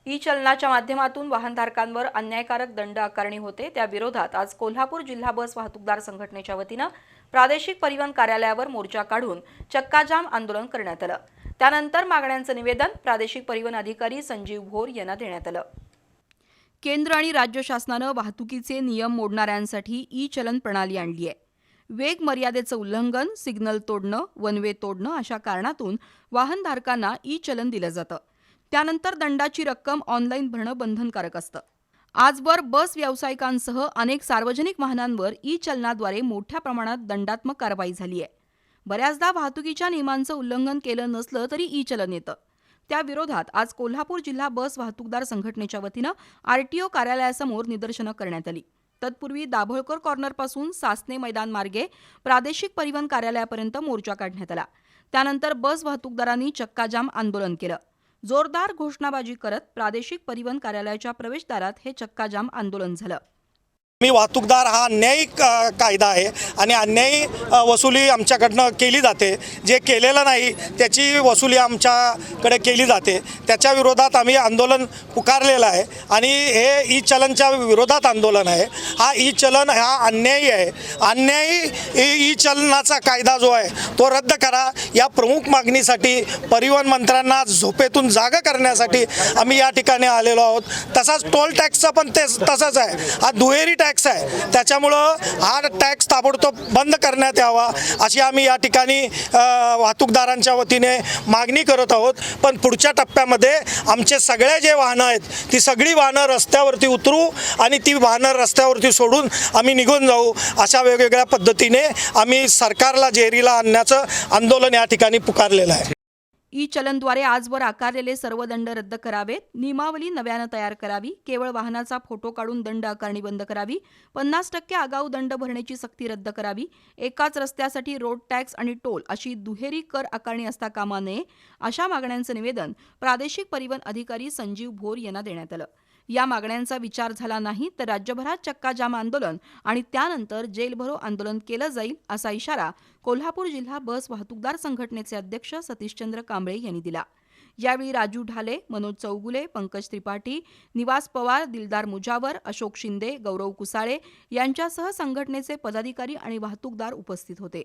E चलनाच्या माध्यमातून वाहनधारकांवर अन्यायकारक दंड आकारणी होते, त्या विरोधात आज कोल्हापूर जिल्हा बस वाहतूकदार संघटनेच्या वतीनं प्रादेशिक परिवहन कार्यालयावर मोर्चा काढून चक्काजाम आंदोलन करण्यात आलं। त्यानंतर मागण्यांचं निवेदन प्रादेशिक परिवहन अधिकारी संजीव भोर यांना देण्यात आलं। केंद्र आणि राज्य शासनानं वाहतुकीचे नियम मोडणाऱ्यांसाठी ई चलन प्रणाली आणली आहे। वेग मर्यादेचं उल्लंघन, सिग्नल तोडणं, वन वे तोडणं अशा कारणातून वाहनधारकांना ई चलन दिलं जातं। त्यानंतर दंडाची रक्कम ऑनलाईन भरणं बंधनकारक असतं। आजवर बस व्यावसायिकांसह अनेक सार्वजनिक वाहनांवर ई चलनाद्वारे मोठ्या प्रमाणात दंडात्मक कारवाई झाली आहे। बऱ्याचदा वाहतुकीच्या नियमांचं उल्लंघन केलं नसलं तरी ई चलन येतं। त्या विरोधात आज कोल्हापूर जिल्हा बस वाहतूकदार संघटनेच्या वतीनं आरटीओ कार्यालयासमोर निदर्शनं करण्यात आली। तत्पूर्वी दाभोळकर कॉर्नरपासून सासने मैदान मार्गे प्रादेशिक परिवहन कार्यालयापर्यंत मोर्चा काढण्यात आला। त्यानंतर बस वाहतूकदारांनी चक्काजाम आंदोलन केलं। जोरदार घोषणाबाजी करत प्रादेशिक परिवहन कार्यालयाच्या प्रवेशद्वारात हे चक्काजाम आंदोलन झालं। मी वाहतूकदार हा न्यायिक कायदा आहे आणि अन्यायी वसुली आमच्याकडनं केली जाते। जे केलेलं नाही त्याची वसुली आमच्याकडे केली जाते। त्याच्या विरोधात आम्ही आंदोलन पुकारलेलं आहे आणि हे ई चलनच्या विरोधात आंदोलन आहे। हा ई चलन हा अन्यायी आहे। अन्यायी ई चलनाचा कायदा जो आहे तो रद्द करा या प्रमुख मागणीसाठी परिवहन मंत्र्यांना झोपेतून जागा करण्यासाठी आम्ही या ठिकाणी आलेलो आहोत। तसाच टोल टॅक्सचं पण ते तसंच आहे। हा दुहेरी टॅक्स आहे, त्याच्यामुळं हा टॅक्स ताबडतोब बंद करण्यात यावा अशी आम्ही या ठिकाणी वाहतूकदारांच्या वतीने मागणी करत आहोत। पण पुढच्या टप्प्यामध्ये आमचे सगळे जे वाहनं आहेत ती सगळी वाहनं रस्त्यावरती उतरू आणि ती वाहनं रस्त्यावरती सोडून आम्ही निघून जाऊ अशा वेगवेगळ्या पद्धतीने आम्ही सरकारला जेरीला आणण्याचं आंदोलन या ठिकाणी पुकारलेलं आहे। ई चलनद्वारे आजवर आकारलेले सर्व दंड रद्द करावेत, नियमावली नव्यानं तयार करावी, केवळ वाहनाचा फोटो काढून दंड आकारणी बंद करावी, 50% आगाऊ दंड भरण्याची सक्ती रद्द करावी, एकाच रस्त्यासाठी रोड टॅक्स आणि टोल अशी दुहेरी कर आकारणी असता कामा नये अशा मागण्यांचं निवेदन प्रादेशिक परिवहन अधिकारी संजीव भोर यांना देण्यात आलं। या मागण्यांचा विचार झाला नाही तर राज्यभरात चक्काजाम आंदोलन आणि त्यानंतर जेलभरो आंदोलन केलं जाईल असा इशारा कोल्हापूर जिल्हा बस वाहतूकदार संघटनेचे अध्यक्ष सतीशचंद्र कांबळे यांनी दिला। यावेळी राजू ढाले, मनोज चौगुले, पंकज त्रिपाठी, निवास पवार, दिलदार मुजावर, अशोक शिंदे, गौरव कुसाळे यांच्यासह संघटनेचे पदाधिकारी आणि वाहतूकदार उपस्थित होते।